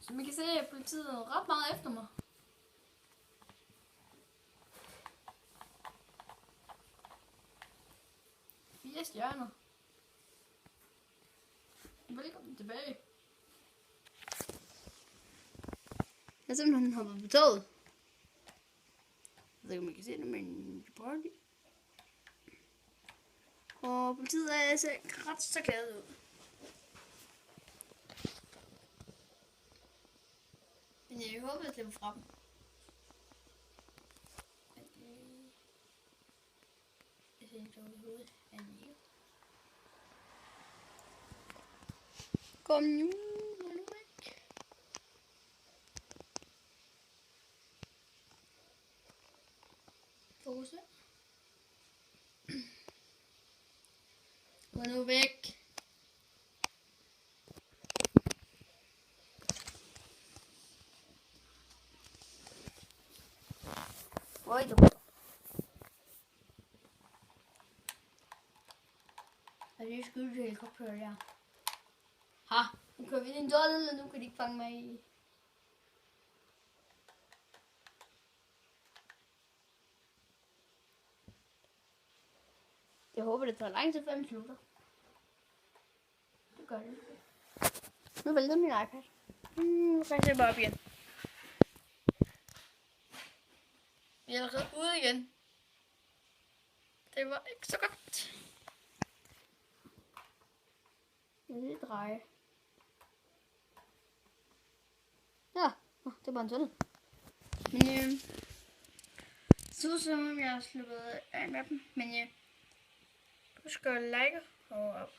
Som I kan se, er politiet ret meget efter mig. Fire stjerner. Velkommen tilbage. Jeg er simpelthen hoppet på toget. Jeg ved ikke, om I kan se det, men jeg prøver lige. Og politiet er altså ret så glade ud. Men jeg håber, at det var fra dem. Jeg ser ikke over i hovedet. Kom nu, hold nu væk. Fokus her. Gå nu væk. Hvor er du? Er det skyldt helikopter der? Ha! Nu kører vi ind i en dårlig, og nu kan de ikke fange mig i. Jeg håber, det tager lang tid, før den slutter. Det gør det. Nu vælter min iPad. Nu kan jeg se bare op igen. Vi er allerede ude igen. Det var ikke så godt. Jeg vil lige dreje. Ja, det var en tunnel. Men så som jeg har sluppet af med dem. Men husk at like og